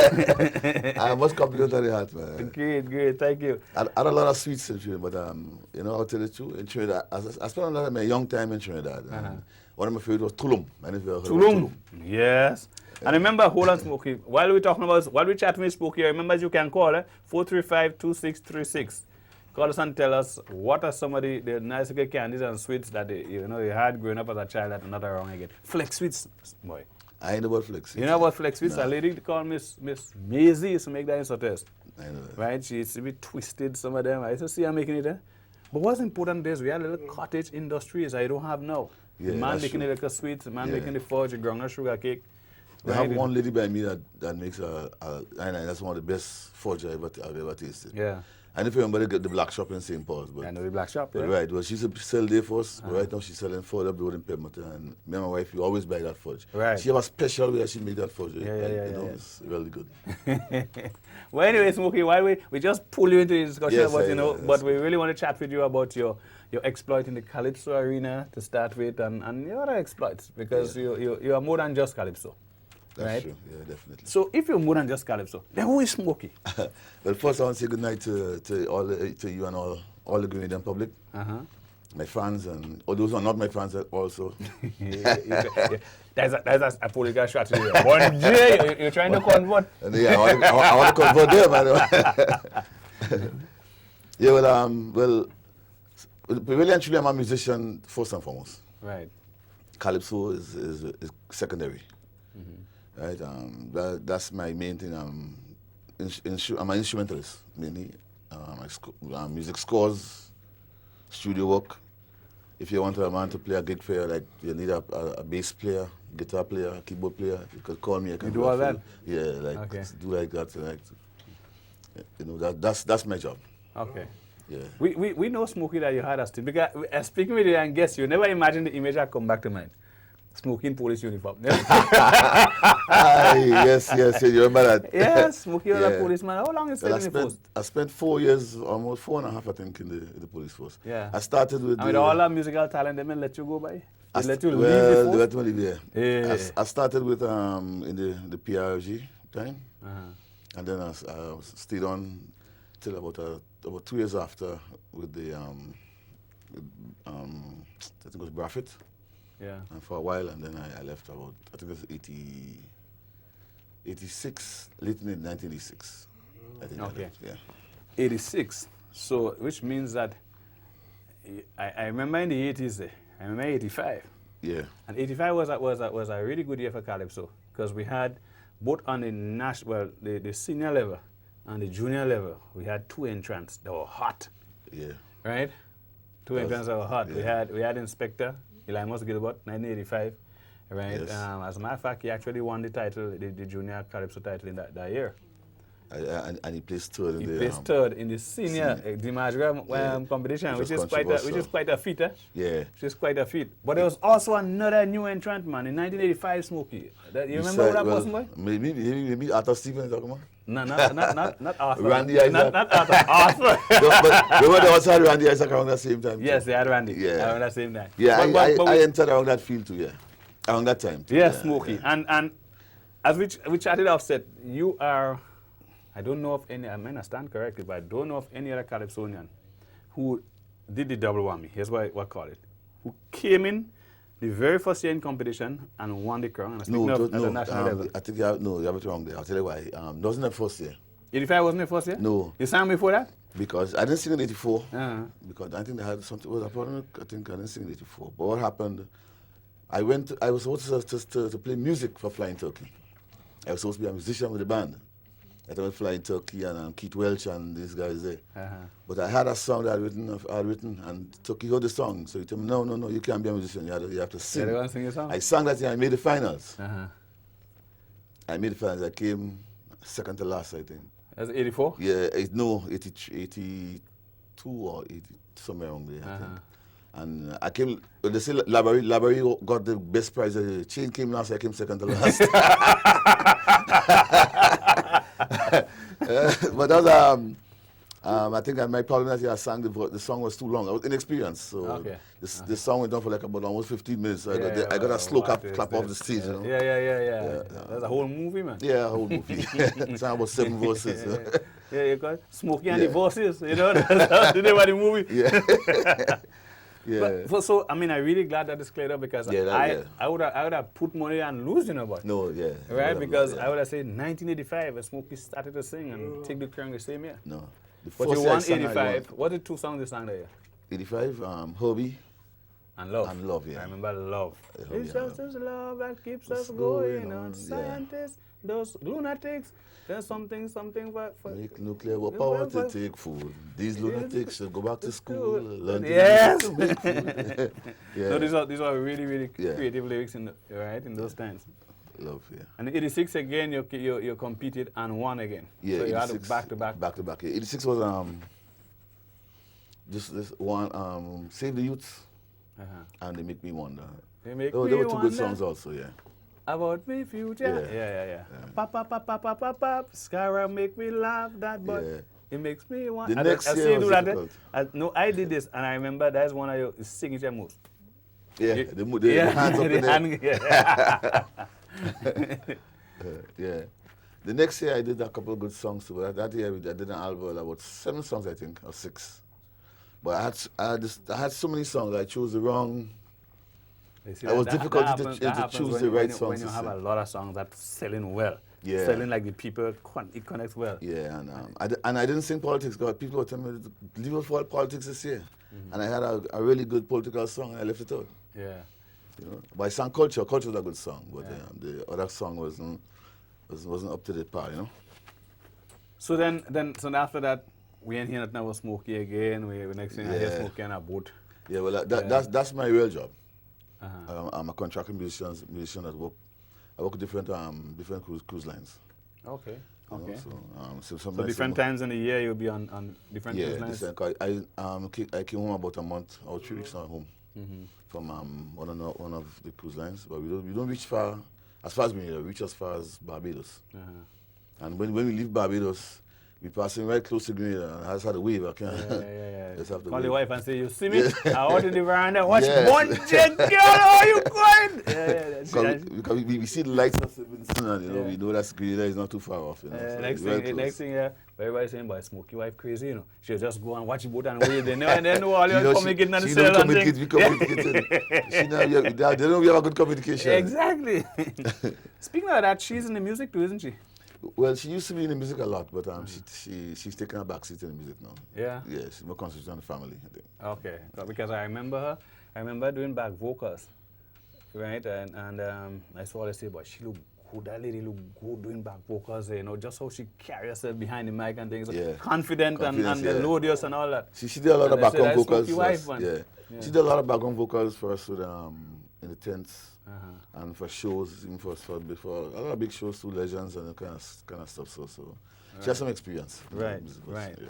I must compliment on the hat, man. Great. Thank you. I had a lot of sweets in Trinidad, but I'll tell you the truth. In Trinidad, I spent a lot of my young time in Trinidad. One of my favorites was Tulum. Tulum. Yes. And remember, hold on, Smokey. While we're chatting with Smokey, remember you can call 435-2636. Call us and tell us what are some of the nice candies and sweets that you had growing up as a child that are not around again. Flex sweets, boy. I ain't know about flex sweets. You know about flex sweets? No. A lady called Miss Maisie used to make that in Sotest. I know that. Right? She used to be twisted, some of them. I used to see her making it. But what's important is we had little cottage industries I don't have now. Yeah, the man making the little sweets, the man making the fudge, the groundnut sugar cake. They have one lady by me that makes that's one of the best fudge I've ever tasted. Yeah. I don't remember the black shop in St. Paul's. But I know the black shop, yeah. Right, well, she used to sell there for us. Right now she's selling further up the road in Pemberton. And me and my wife, we always buy that fudge. Right. She have a special way she make that fudge. Yeah. It's really good. Well, anyway, Smokey, why we just pull you into the discussion about, but we really want to chat with you about your exploit in the Calypso arena to start with and your other exploits, because you are more than just Calypso. That's right? True, yeah, definitely. So if you're more than just Calypso, then who is Smokey? Well, first I want to say good night to you and all the Grenadian public. My fans and all those who are not my fans also. That's a political strategy. One day you're trying to convert. Yeah, I want to convert them. Yeah, well, really and truly, I'm a musician first and foremost. Right. Calypso is secondary. Right. That's my main thing. I'm an instrumentalist mainly. Music scores, studio work, if you want a man to play a gig for you, like you need a bass player, guitar player, keyboard player, you could call me. I can do all that? Yeah, like Okay. do like that. Like, you know, that's my job. Okay. Yeah. We know, Smokey, that you had a stint. Because speaking with you and guess you never imagine the image that come back to mind. Smokey in police uniform. Yes, you remember that? Yes, Smokey was a policeman. How long you spent in the force? I spent 4 years, almost 4.5, I think, in the police force. Yeah. I started with. I mean, all that musical talent, they may let you go by. They let you leave Well, the they force. let me leave, yeah. Yeah. I started with in the PRG time, and then I stayed on till about 2 years after with the I think it was Braffit. Yeah. And for a while, and then I left about, I think it was 86, late 1986. I think Okay. I left, yeah. 86. So, which means that I remember in the 80s, I remember 85. Yeah. And 85 was a really good year for Calypso because we had both on the senior level and the junior level, we had 2 entrants that were hot. Yeah. Right? 2 entrants that were hot. Yeah. We had Inspector, Elymus Gilbert, 1985. Right? Yes. As a matter of fact, he actually won the title, the junior Calypso title in that year. And he placed third in He the. placed third in the senior Dimagra competition, which is quite a feat. Yeah. Which is quite a feat. But there was also another new entrant, man, in 1985, Smokey. You remember who that person, boy? Maybe Arthur Stevens, talking about? No, not Arthur. Randy Isaac. Not Arthur. Arthur. But remember they also had Randy Isaac around that same time? Yes, they had Randy. Yeah. Around that same time. Yeah, But I entered around that field too, yeah. Around that time. Too. Yes, Yeah, Smokey. yeah. And as we chatted offset, you are, I don't know of any, I may not stand correctly, but I don't know of any other Calypsonian who did the double whammy. Here's what I call it. Who came in the very first year in competition and won the crown. And at the national level. I think you have it wrong there. I'll tell you why. Wasn't the first year. 85 wasn't the first year? No. You sang before that? Because I didn't sing in 84. Because I think they had something was a problem. I think I didn't sing in 84. But what happened? I was supposed to play music for Flying Turkey. I was supposed to be a musician with the band. I was Flying Turkey and Keith Welch and these guys there. But I had a song that I had written, and Turkey heard the song. So he told me, no, you can't be a musician. You have to sing. They're going to sing your song? I sang that and I made the finals. I made the finals. I came second to last, I think. That's 84? Yeah, 82 or 80, somewhere around there. I think. And I came, they say Labary got the best prize. Chain came last, I came second to last. But that was, I think my problem is I sang the song was too long. I was inexperienced, so the song went on for like about almost 15 minutes. So I got a slow clap off the stage. You know? Yeah. That's a whole movie, man. Yeah, a whole movie. It's about 7 verses. Yeah, you got Smokey and the Voices, you know, that's the name of the movie. Yeah. But, so, I mean, I'm really glad that it's cleared up because I would have put money and lose, you know, but. No, yeah. Right? Because I would have said 1985 when Smokey started to sing and take the crown the same year. No. But you won 85. What are the 2 songs you sang that year? 85, Hobby. And Love. And Love, yeah. I remember Love. It's just this love that keeps us going going on. on, Scientists, those lunatics, there's something for make nuclear power to take food. These lunatics should go back to school. Learn yes. make food. So these are really creative lyrics in those times. Love, yeah. And in 86 again, you competed and won again. Yeah, so you had back to back. Back to back. Yeah. 86 was just this one, Save the Youth, and They Make Me Wonder. They were 2 good songs also, yeah. About me future. Yeah. Pop, Skyra make me laugh, that but it makes me want. The next year was difficult. No, I did this, and I remember that's one of your signature moves. Yeah, the hands up in there. Yeah. The next year I did a couple of good songs too. But that year I did an album about 7 songs, I think, or 6. But I had so many songs. I chose the wrong. It was difficult to choose the right songs. When you have a lot of songs that's selling well. Yeah. Selling like the people, it connects well. Yeah, and I didn't sing politics because people were telling me, leave out for politics this year. And I had a really good political song, and I left it out. Yeah. You know, but I sang Culture. Culture was a good song, but the other song wasn't up to the par, you know. So then after that, we ain't hearing nothing about Smokey again. We next thing I hear Smokey on a boat Yeah, well, that's my real job. I'm a contracting musician that I work with different cruise lines. Okay. You know, Okay. so So different times in the year you'll be on different cruise lines? I came home about a month or 3 weeks now home from one of the cruise lines, but we don't reach as far as we reach as far as Barbados. And when we leave Barbados, we passing right close to Grenada, and I just had to wave. I can't. Just have to Call wave. the wife and say, "You see me? Out in the veranda, watch Yes. Bungie, girl, how you going?" Because we see the lights of Livingston, and we know that Grenada is not too far off. So Next very thing, close. everybody's saying, "Boy, Smokey wife crazy, She'll just go and watch the boat and wave. They know all You your know, communicating on the she cell don't and things." communicate. They know we have a good communication. Exactly. Speaking of that, she's in the music too, isn't she? Well, she used to be in the music a lot, but she's taken a back seat in the music now. Yeah? Yeah, she's more concentrated on the family, I think. Okay, because I remember her. I remember doing back vocals, right? And I saw her say, "Boy, she look good. That lady look good doing back vocals. Just how she carry herself behind the mic and things. Yeah. Confident and melodious and all that." She did a lot of background vocals for us. Wife, yeah. She did a lot of background vocals for us with, in the tents and for shows, even before a lot of big shows, through Legends and kind of stuff. So she has some experience. Right, musicals, right. Yeah.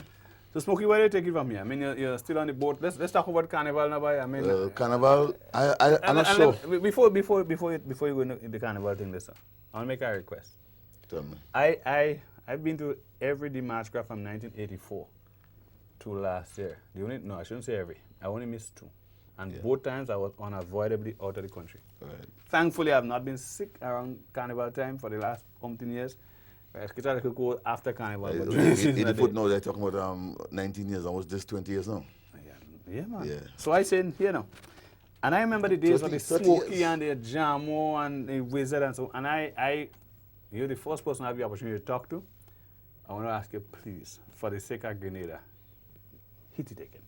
So Smokey, where do you take it from here? I mean, you're still on the boat. Let's talk about Carnival now, boy. I mean, Carnival. I'm not sure. Before you go into the Carnival thing, listen, I'll make a request. Tell me. I've been to every Dimash Craft from 1984 to last year. I shouldn't say every. I only missed 2. And both times I was unavoidably out of the country. Right. Thankfully, I've not been sick around Carnival time for the last umpteen years. I could go after Carnival. But In the footnote, they're talking about 19 years, almost just 20 years now. Yeah, man. Yeah. So I said, and I remember the days of the 30 Smokey years. and the Jamo and the Wizard and so. And you're the first person I have the opportunity to talk to. I want to ask you, please, for the sake of Grenada, hit it again.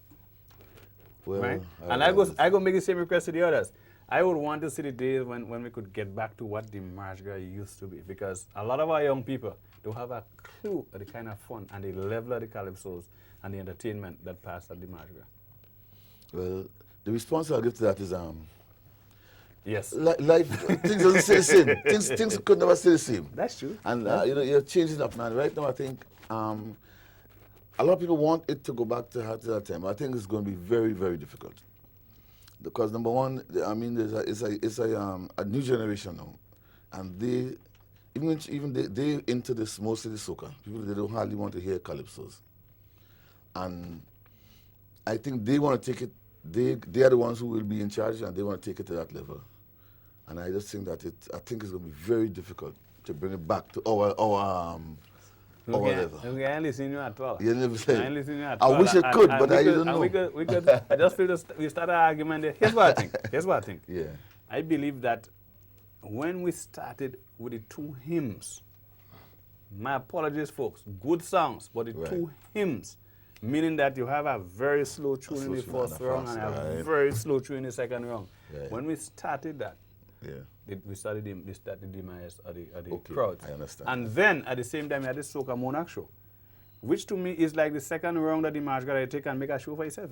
Well, Right? And I go make the same request to the others. I would want to see the days when we could get back to what the March Gras used to be, because a lot of our young people don't have a clue of the kind of fun and the level of the calypsos and the entertainment that passed at the March Gras. Well, the response I'll give to that is Yes. life, things doesn't stay the same. Things could never stay the same. That's true. And you're changing up, man. Right now, I think a lot of people want it to go back to that time. I think it's going to be very, very difficult. Because number one, I mean, it's a new generation now, and they into this mostly the soca. People, they don't hardly want to hear calypsos, and I think they want to take it. They are the ones who will be in charge, and they want to take it to that level. And I just think that I think it's going to be very difficult to bring it back to our level. Okay, I ain't listening to you at all. You never say. I ain't listening to you at all. I wish it could, but I don't know. We could, I just feel we start an argument there. Here's what I think. Yeah. I believe that when we started with the 2 hymns, my apologies, folks, good songs, but the 2 hymns, meaning that you have a very slow tune in the first round and a very slow tune in the second round. Right. When we started that, we started the demise of the crowds. I understand. And then at the same time, we had the Soca Monarch show, which to me is like the second round of the March Gras. You take and make a show for yourself,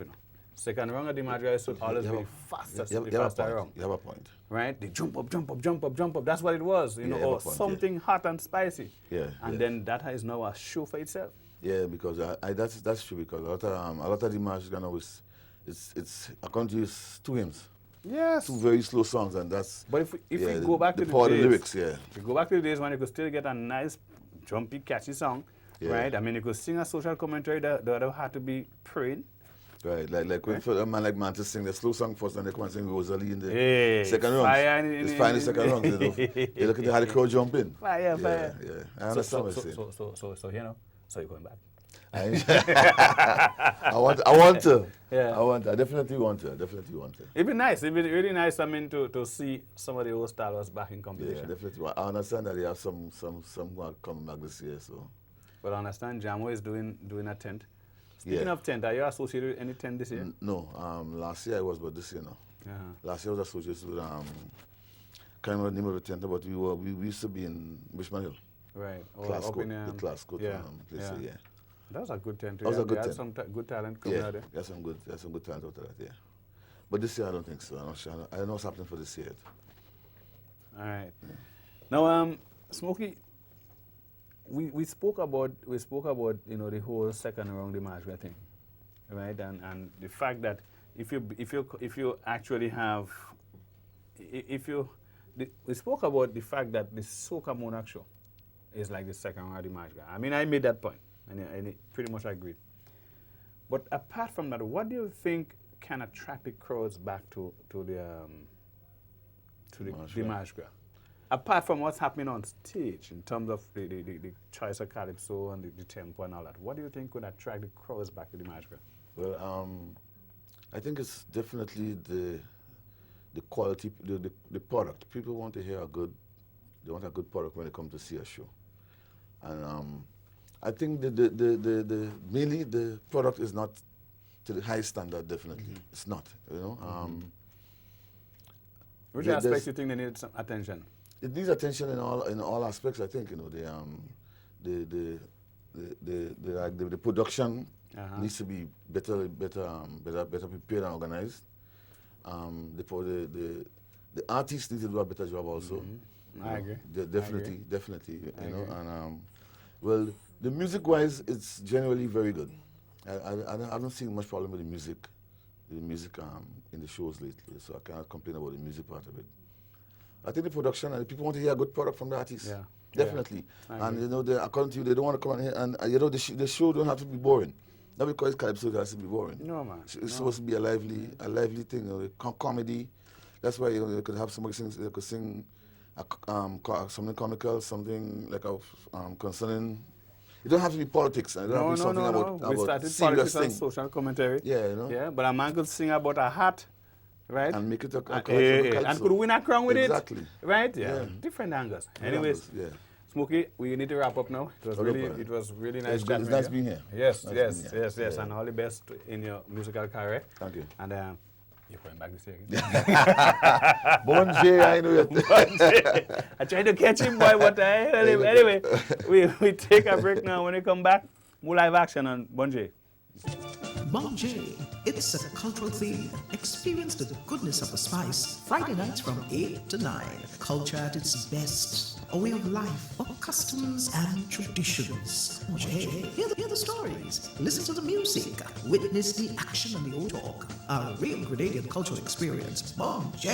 Second round of the March Gras should always be the fastest, round. You have a point. Right? They jump up, jump up, jump up, jump up. That's what it was, or something hot and spicy. Yeah. And then that is now a show for itself. Yeah, because that's true. Because a lot of the March Gras now it's according to use 2 hymns. Yes. 2 very slow songs, and that's. But if we go back to the power of days, the lyrics, if we go back to the days when you could still get a nice, jumpy, catchy song, right? I mean, you could sing a social commentary that had to be prayed. Right, like when for a man like Mantis sing the slow song first, and they come and sing Rosalie in the second round. It's fine in the second round. You look at how the crowd jump in. Fire. Yeah. I understand what you're saying. So you're going back. I want to. Yeah. I definitely want to. It'd be nice. It'd be really nice, I mean, to see some of the old stars back in competition. Yeah, definitely. I understand that they have some who are coming back this year, so. But I understand Jamo is doing a tent. Speaking of tent, are you associated with any tent this year? No. Last year I was, but this year no. Last year I was associated with can't remember the name of the tent, but we used to be in Richmond Hill. Right. The Class Court. Place. That was a good tent. That was a good tent. Some good talent coming out there. There's some good talent out of that, yeah. But this year I don't think so. I'm not sure. I don't know what's happening for this year yet. All right. Now, Smokey, we spoke about the whole second round Dimashga thing, right? And the fact that if you actually have we spoke about the fact that the Soca Monarch show is like the second round Dimashga. I mean, I made that point, and I pretty much agreed. But apart from that, what do you think can attract the crowds back to the Dimashga? Apart from what's happening on stage in terms of the choice of calypso and the tempo and all that, what do you think could attract the crowds back to Dimashga? Well, I think it's definitely the quality, the product. People want to hear they want a good product when they come to see a show. And I think mainly the product is not to the high standard, definitely. It's not, you know. Which aspects you think they need some attention? It needs attention in all aspects. I think, you know, the production needs to be better prepared and organized. The artists need to do a better job also. I agree. Definitely. You know, and well, the music-wise, it's generally very good. I don't see much problem with the music in the shows lately, so I cannot complain about the music part of it. I think the production and people want to hear a good product from the artists. Yeah. Definitely. Yeah. And you know, according to you, they don't want to come in here and you know the show don't have to be boring. Not because calypso it has to be boring. No, man. It's supposed to be a lively thing, you know, comedy. That's why you could have somebody sing, they could sing something comical, something like concerning. It don't have to be politics. It don't have to be something about we started serious politics and social commentary. Yeah, you know. Yeah, but a man could sing about a hat, right? And make it a and could win a crown with exactly. it. Right? Yeah. Different angles. Anyways, Smokey, we need to wrap up now. It was really nice. It's nice being here. Yes. And all the best in your musical career. Thank you. And you're going back this year again. Bonjour, I know it. I tried to catch him, boy, but anyway, we take a break now. When we come back, more live action on Bonjour. Bonjour, it's a cultural theme. Experience the goodness of the spice. Friday nights from 8 to 9. Culture at its best. A way of life, of customs and traditions. Bonjour, hear the stories. Listen to the music. Witness the action and the old talk. A real Grenadian cultural experience. Bonjour,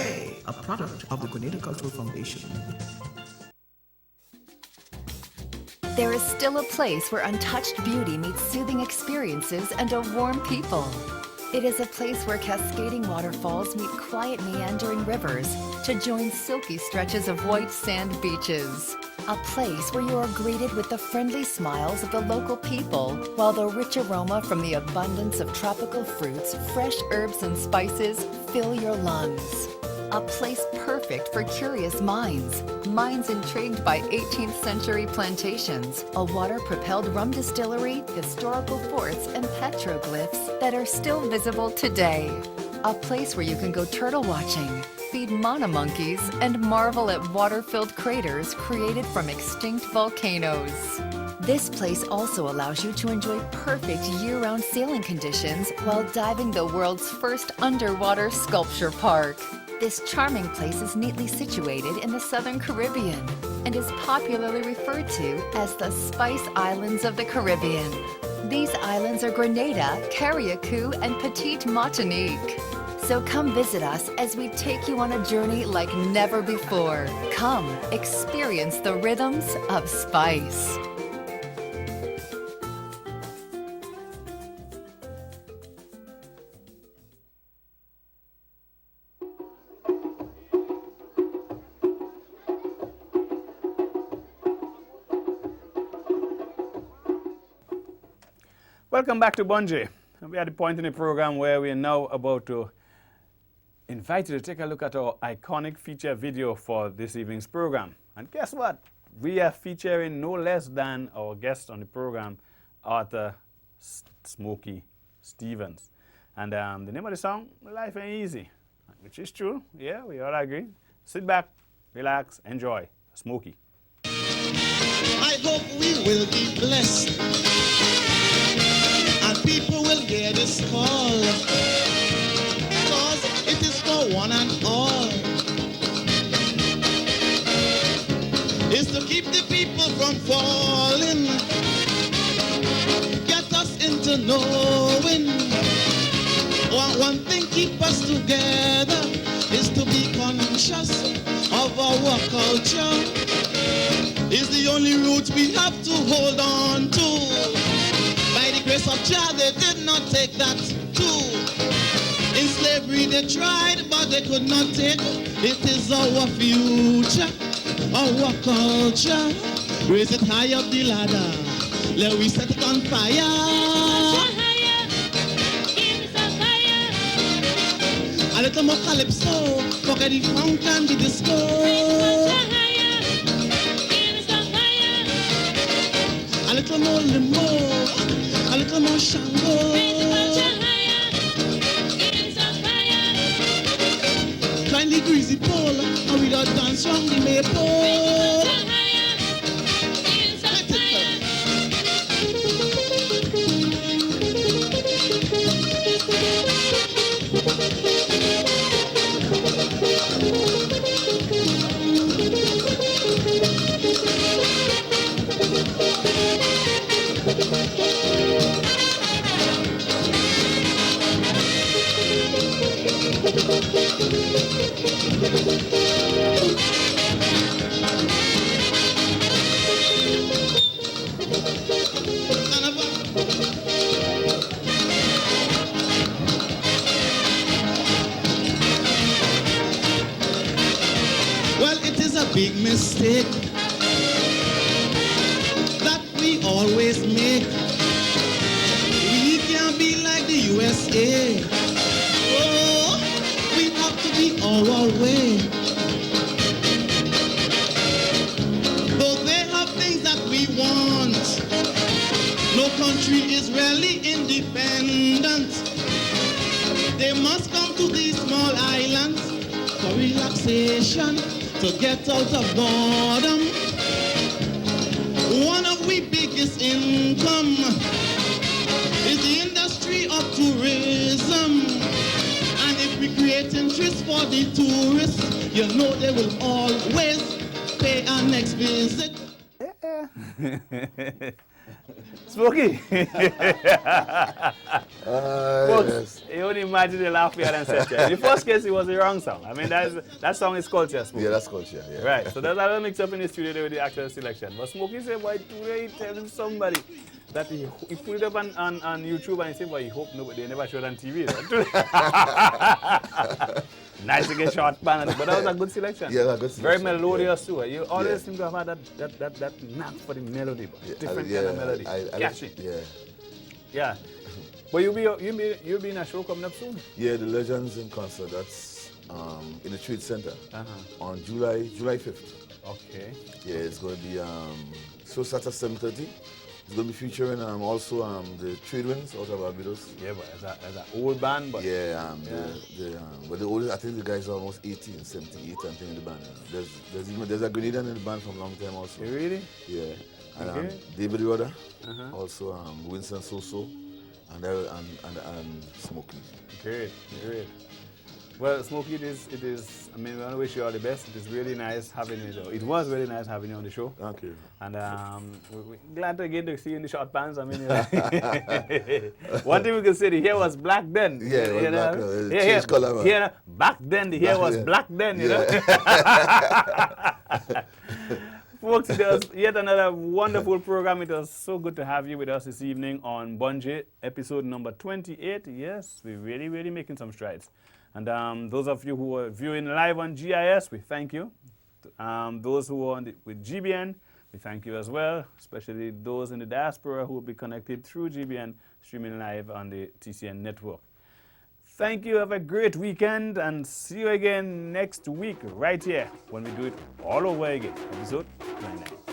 a product of the Grenada Cultural Foundation. There is still a place where untouched beauty meets soothing experiences and a warm people. It is a place where cascading waterfalls meet quiet meandering rivers to join silky stretches of white sand beaches. A place where you are greeted with the friendly smiles of the local people, while the rich aroma from the abundance of tropical fruits, fresh herbs and spices fill your lungs. A place perfect for curious minds intrigued by 18th century plantations, a water-propelled rum distillery, historical forts, and petroglyphs that are still visible today. A place where you can go turtle watching, feed mana monkeys, and marvel at water-filled craters created from extinct volcanoes. This place also allows you to enjoy perfect year-round sailing conditions while diving the world's first underwater sculpture park. This charming place is neatly situated in the Southern Caribbean and is popularly referred to as the Spice Islands of the Caribbean. These islands are Grenada, Carriacou, and Petite Martinique. So come visit us as we take you on a journey like never before. Come, experience the rhythms of spice. Welcome back to Bonjour. We are at the point in the program where we are now about to invite you to take a look at our iconic feature video for this evening's program. And guess what? We are featuring no less than our guest on the program, Arthur Smokey Stevens. And the name of the song, Life Ain't Easy, which is true. Yeah, we all agree. Sit back, relax, enjoy. Smokey. I hope we will be blessed and people will hear this call, because one and all is to keep the people from falling, get us into knowing. One thing keep us together is to be conscious of our culture. Is the only route we have to hold on to. By the grace of Jah, they did not take that too. In slavery they tried, but they could not take. It is our future, our culture. Raise it high up the ladder, let we set it on fire. A little more calypso, forget the funk and the disco. A little more limo, a little more shango. Climb the greasy pole, and we don't dance round the maple. Well, it is a big mistake that we always make. We can't be like the USA. Oh, we have to be our way. Though they have things that we want, no country is really independent. They must come to these small islands for relaxation, to get out of boredom. One of we biggest income is the industry of tourism. And if we create interest for the tourists, you know they will always pay our next visit. Smokey. Folks, Yes. you only imagine the laugh we had and said. In the first case, it was the wrong song. I mean, that song is culture, Smokey. Yeah, that's culture. Yeah. Right, so there's a little mix up in the studio there with the actor selection. But Smokey said, why today he telling somebody that he put it up on YouTube and he said, well, he hope nobody, they never showed it on TV. Nice to get short band, but that was a good selection. Yeah, a good Very selection. melodious too. You always Yeah. seem to have had that knack for the melody, but different yeah, kind of melody. I Catchy. yeah. Yeah. But you'll be in a show coming up soon. Yeah, the Legends in concert. That's in the Trade Center on July 5th. Okay. Yeah, it's going to be show starts at 7:30. It's going to be featuring also the Trade Winds out of Barbados. Yeah, but as an old band, but yeah, but the oldest, I think the guys are almost 80 and 78 and thing in the band. There's a Grenadian in the band from a long time also. Really? Yeah, and Okay. David Rudder, also Winston Soso, and Smokey. Great. Well, Smokey, it is. I mean, we want to wish you all the best. It is really nice having you. It was really nice having you on the show. Thank you. And we're glad again to see you in the short pants. I mean, one thing we can say, the hair was black then. Yeah, it was black. It changed color, man. Yeah, back then the hair was black then. You know. Folks, it was yet another wonderful program. It was so good to have you with us this evening on Bunji, episode number 28. Yes, we're really making some strides. And those of you who are viewing live on GIS, we thank you. Those who are with GBN, we thank you as well, especially those in the diaspora who will be connected through GBN, streaming live on the TCN network. Thank you, have a great weekend, and see you again next week right here when we do it all over again, episode 29.